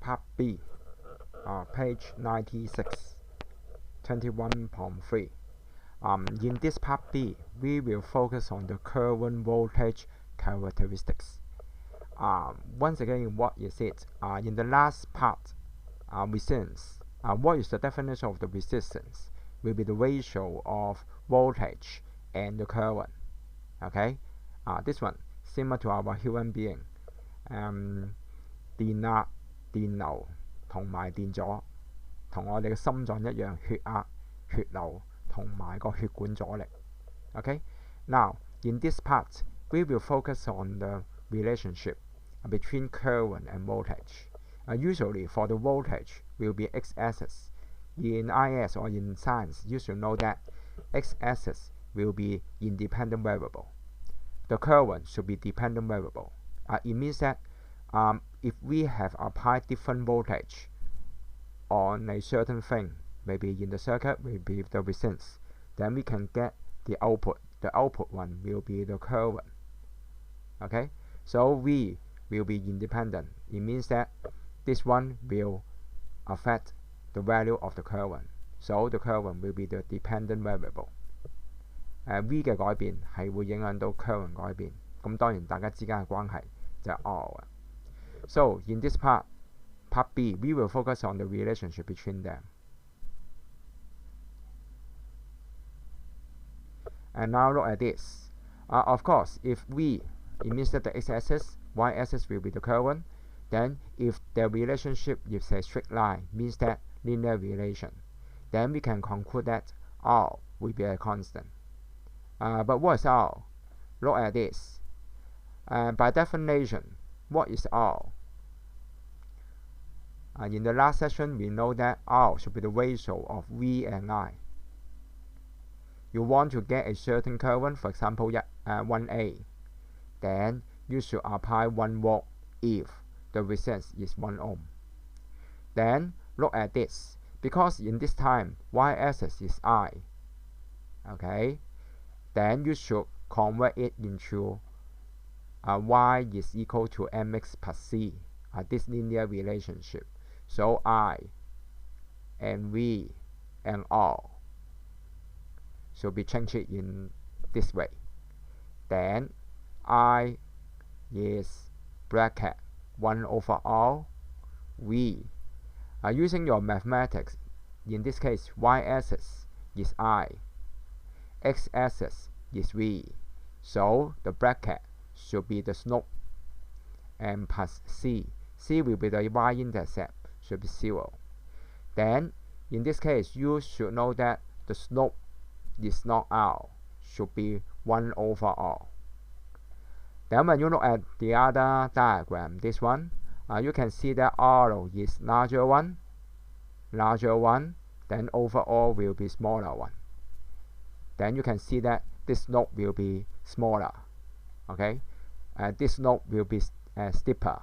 Part B, page 96, 21.3. In this part B, we will focus on the current voltage characteristics. Once again, what is it? In the last part, resistance. What is the definition of the resistance? Will be the ratio of voltage and the current. Okay, this one similar to our human being. 電壓、電流同埋電阻，同我哋嘅心臟一樣，血壓、血流同埋個血管阻力。Okay, now in this part we will focus on the relationship between current and voltage. Usually for the voltage will be x-axis. In IS or in science, you should know that x-axis will be independent variable. The current should be dependent variable. It means that if we have applied different voltage on a certain thing, maybe in the circuit, maybe the resistance, then we can get the output. The output one will be the current. Okay, so V will be independent. It means that this one will affect the value of the current. So the current will be the dependent variable. V 嘅改變係會影響到 current 改變。咁當然大家之間嘅關係就係 R。So in this part B, we will focus on the relationship between them. And now look at this. Of course, if V, it means that the x-axis, y-axis will be the current. Then if the relationship is a straight line, means that linear relation, then we can conclude that R will be a constant. But what is R? Look at this. By definition, what is R? In the last session, we know that R should be the ratio of V and I. You want to get a certain current, for example, 1A, then you should apply 1 volt if the resistance is 1 ohm. Then look at this. Because in this time, y-axis is I. Okay, then you should convert it into y is equal to mx plus c, this linear relationship. So I and V and R should be changed in this way. Then I is bracket 1 over R V. Using your mathematics, in this case, y-axis is I, x-axis is V. So the bracket should be the slope and plus C. C will be the y-intercept, should be 0. Then in this case, you should know that the slope is not R, should be 1 over R. Then when you look at the other diagram, this one, you can see that R is larger one, then overall will be smaller one. Then you can see that this slope will be smaller. Okay, this slope will be steeper.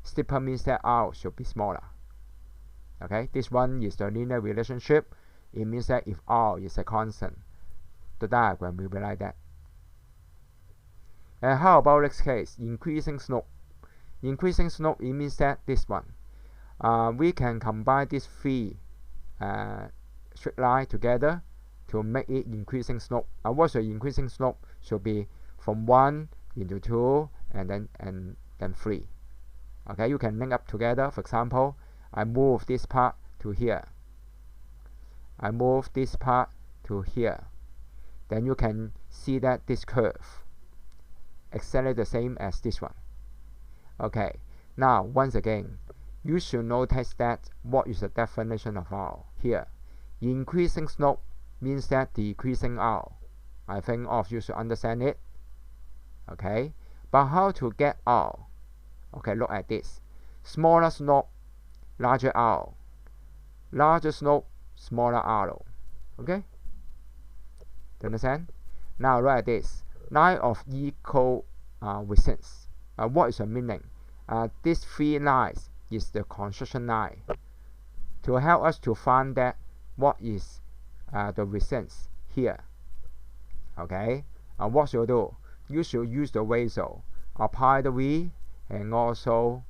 Steeper means that R should be smaller. Okay, this one is the linear relationship. It means that if R is a constant, the diagram will be like that. How about next case? Increasing slope. Increasing slope, it means that this one. We can combine these 3 straight line together to make it increasing slope. What's the increasing slope? Should be from 1 into 2 and then 3. Okay, you can link up together. For example, I move this part to here. I move this part to here. Then you can see that this curve exactly the same as this one. Okay, now once again, you should notice that what is the definition of R here. Increasing slope means that decreasing R. I think all of you should understand it. Okay, but how to get R? Okay, look at this. Smaller slope, larger R. Larger slope, smaller R. Okay, do you understand? Now look at this. Line of equal resistance. What is the meaning? These 3 lines is the construction line to help us to find that what is the resistance here. Okay, what should you do? You should use the ratio, apply the V, and also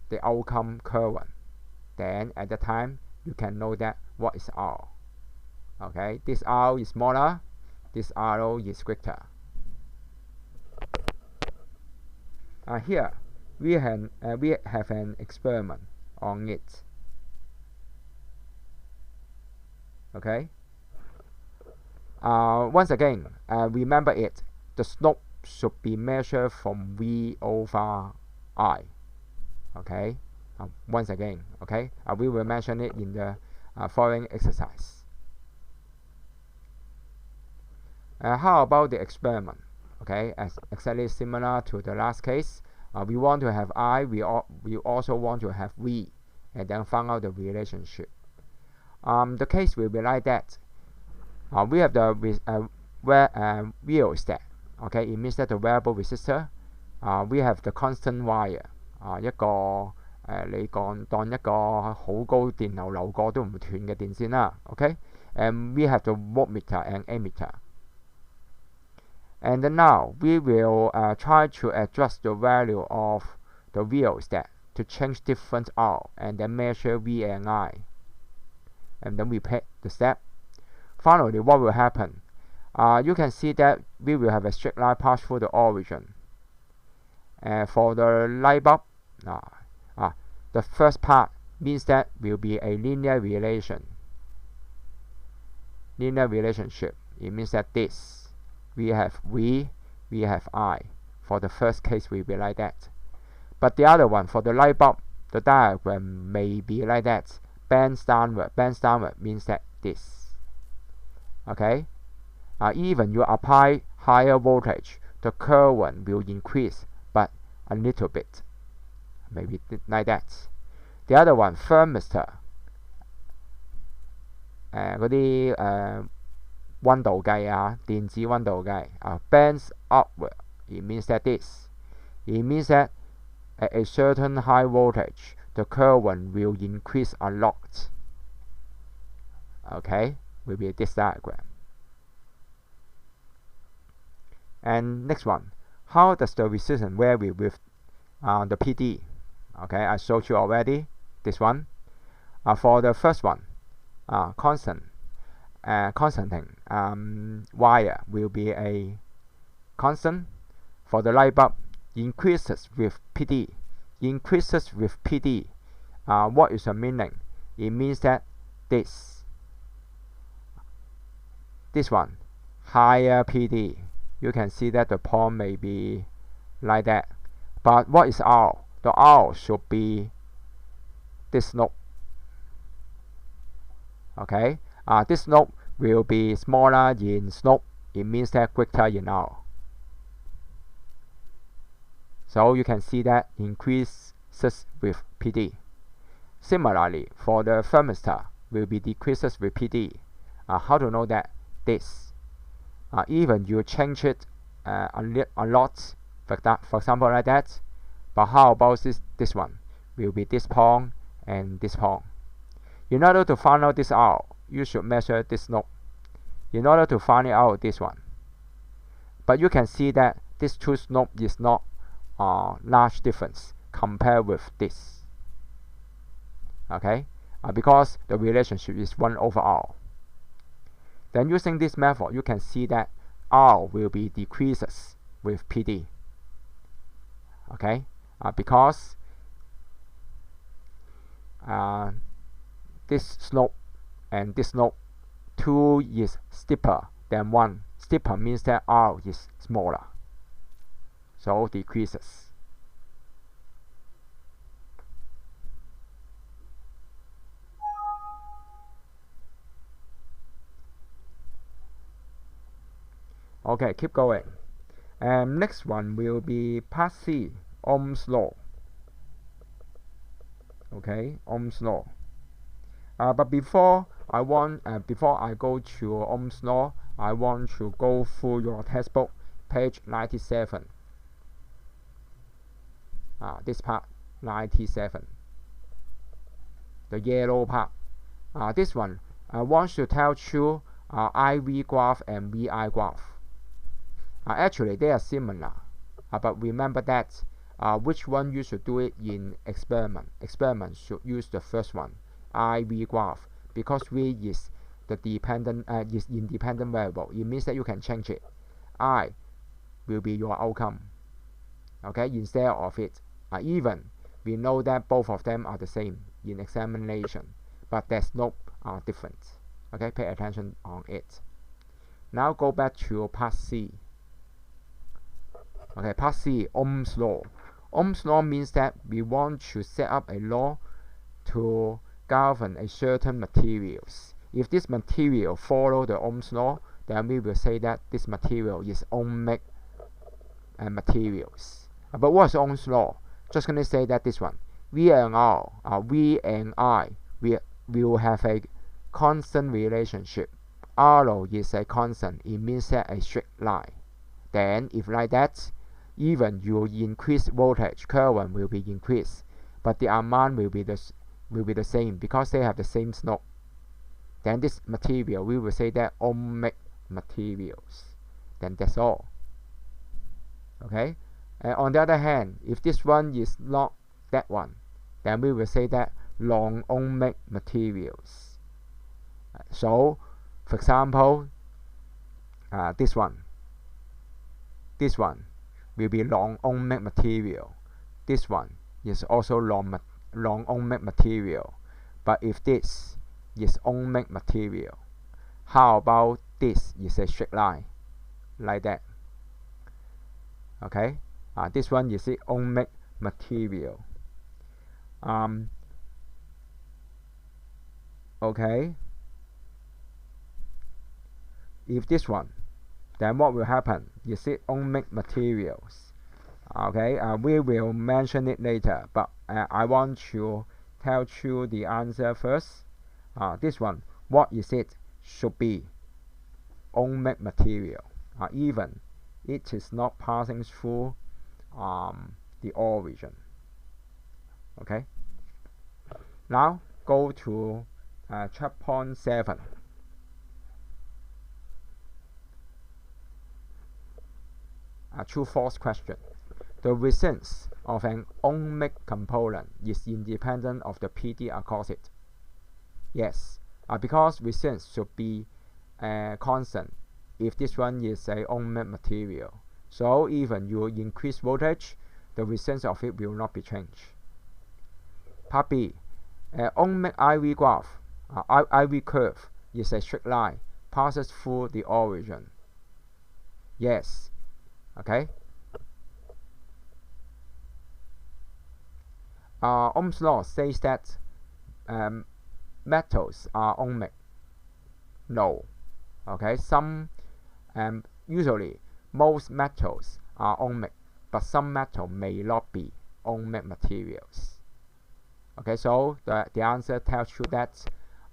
the outcome current. Then at the time you can know that what is R. Okay, this R is smaller, this R is greater. Here we have an experiment on it. Okay. Once again, remember it. The slope should be measured from V over I. Okay. Once again, okay. We will mention it in the following exercise. How about the experiment? Okay, as exactly similar to the last case. We want to have I. We also want to have V, and then find out the relationship. The case will be like that. We have the rheostat. Okay, it means that the variable resistor. We have the constant wire. 一個你當一個好高電流流過都唔斷嘅電線啦。Okay, and we have the voltmeter and ammeter. And now we will try to adjust the value of the rheostat to change different R, and then measure V and I. And then repeat the step. Finally, what will happen? You can see that we will have a straight line pass through the origin. For the light bulb, the first part means that will be a linear relationship. It means that this, we have V, we have I. For the first case, will be like that. But the other one, for the light bulb, the diagram may be like that. Bends downward. Bends downward means that this. Okay. Even you apply higher voltage, the current will increase, but a little bit. Maybe like that. The other one, thermistor. 嗰啲溫度計電子溫度計bends upward. It means that this. It means that at a certain high voltage, the current will increase a lot. Okay, will be this diagram. And next one, how does the resistance vary with the PD? Okay, I showed you already this one. For the first one, constanting wire will be a constant. For the light bulb, increases with PD. Increases with PD. What is the meaning? It means that this one, higher PD. You can see that the point may be like that. But what is R? The R should be this slope. Okay, this slope will be smaller in slope. It means that greater in R. So you can see that increases with PD. Similarly, for the thermistor, will be decreases with PD. How to know that? This. Even you change it a lot, for example like that. But how about this one? Will be this point and this point. In order to find out this R, you should measure this slope. In order to find it out this one. But you can see that this two slope is not large difference compared with this. Okay, because the relationship is 1 over R. Then using this method, you can see that R will be decreases with PD. Okay, because this slope and this slope, 2 is steeper than 1. Steeper means that R is smaller. So decreases. Okay, keep going. And next one will be part C, Ohm's law. Okay, Ohm's law. But before I go to Ohm's law, I want to go through your textbook, page 97. This part, 97. The yellow part. This one, I want to tell you IV graph and VI graph. Actually, they are similar. But remember that which one you should do it in experiment? Experiment should use the first one, IV graph, because V is the is independent variable. It means that you can change it. I will be your outcome. Okay, instead of it. Even we know that both of them are the same in examination, but there's no difference. Okay, pay attention on it. Now go back to part C. Okay, part C, Ohm's law. Ohm's law means that we want to set up a law to govern a certain materials. If this material follow the Ohm's law, then we will say that this material is ohmic materials. But what's Ohm's law? Just gonna say that this one, V and I will have a constant relationship. R is a constant. It means that a straight line. Then, if like that, even you increase voltage, current will be increased, but the amount will be the same because they have the same slope. Then this material, we will say that ohmic materials. Then that's all. Okay. On the other hand, if this one is not that one, then we will say that non-ohmic materials. So, for example, this one will be non-ohmic material. This one is also non-ohmic material. But if this is ohmic material, how about this is a straight line, like that? Okay, this one is the ohmic material. Okay, if this one, then what will happen? You see ohmic materials. Okay, we will mention it later, but I want to tell you the answer first. This one, what is it? Should be ohmic material. Even it is not passing through the origin. Okay. Now go to Ch21.3. True-false question. The resistance of an ohmic component is independent of the PD across it. Yes, because resistance should be constant if this one is a ohmic material. So even you increase voltage, the resistance of it will not be changed. Part B, ohmic IV graph, IV curve is a straight line, passes through the origin. Yes. Okay. Ohm's law says that metals are ohmic. No. Okay. Usually most metals are ohmic, but some metal may not be ohmic materials. Okay. So the answer tells you that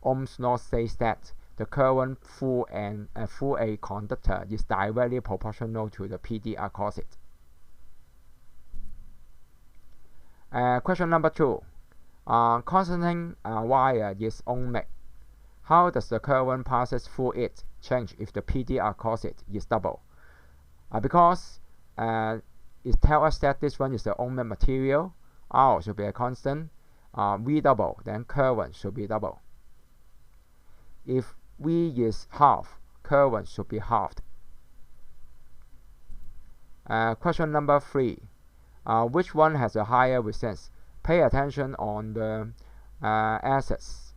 Ohm's law says that the current through a conductor is directly proportional to the PD across it. Question number 2. Conducting wire is ohmic. How does the current passes through it change if the PD across it is double? Because it tells us that this one is the ohmic material, R should be a constant, V double, then current should be double. If V is half, current should be halved. Question number 3. Which one has a higher resistance? Pay attention on the axis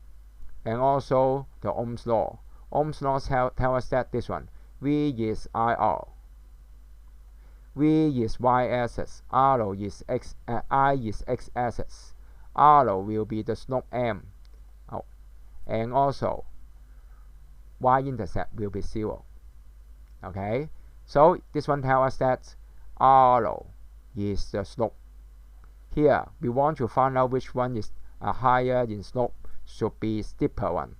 and also the Ohm's law. Ohm's law tell us that this one, V is IR, V is y-axis, R is x, I is x-axis. R will be the slope M, and also y-intercept will be 0. Okay, so this one tells us that R is the slope. Here we want to find out which one is higher in slope, should be steeper one,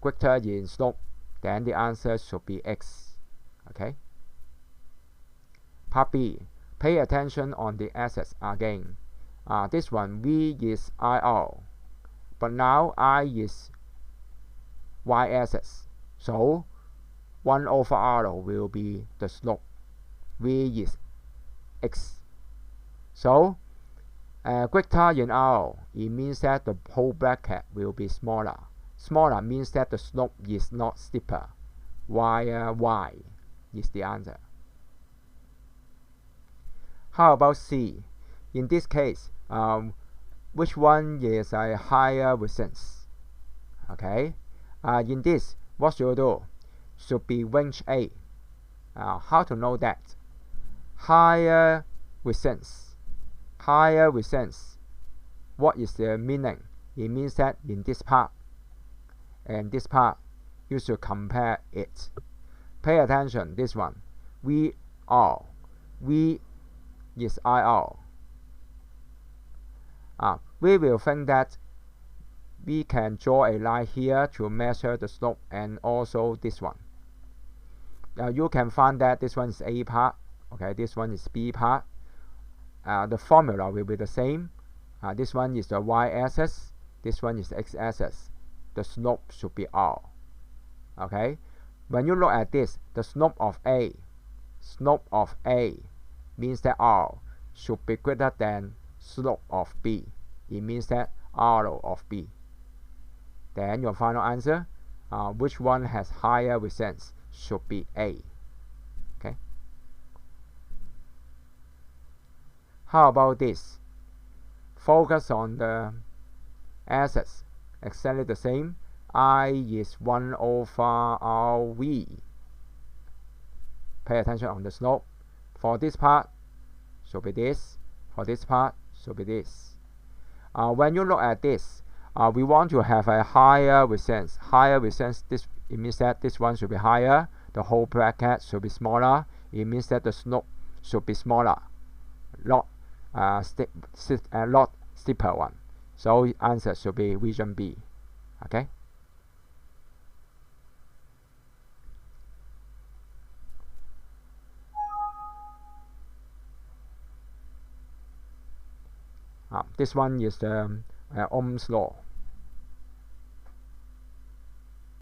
greater in slope, then the answer should be X. Okay. Part B. Pay attention on the axis again. This one V is IR, but now I is y-axis, so 1 over R will be the slope. V is X. So greater in R, it means that the whole bracket will be smaller. Smaller means that the slope is not steeper, while Y is the answer. How about C? In this case, which one is a higher resistance? Okay, in this, what should you do? Should be range A. How to know that? Higher resistance. Higher resistance. What is the meaning? It means that in this part and this part, you should compare it. Pay attention, this one. VR. V is IR. We will think that we can draw a line here to measure the slope and also this one. You can find that this one is A part, okay, this one is B part. The formula will be the same. This one is the y-axis, this one is the x-axis. The slope should be R. Okay, when you look at this, the slope of A means that R should be greater than slope of B. It means that R of B. Then your final answer, which one has higher resistance, should be A. Okay. How about this? Focus on the axis. Exactly the same. I is 1 over RV. Pay attention on the slope. For this part, should be this. For this part, should be this. When you look at this, we want to have a higher resistance. Higher resistance, it means that this one should be higher. The whole bracket should be smaller. It means that the slope should be smaller, not steeper one. So answer should be region B. Okay. This one is the Ohm's law.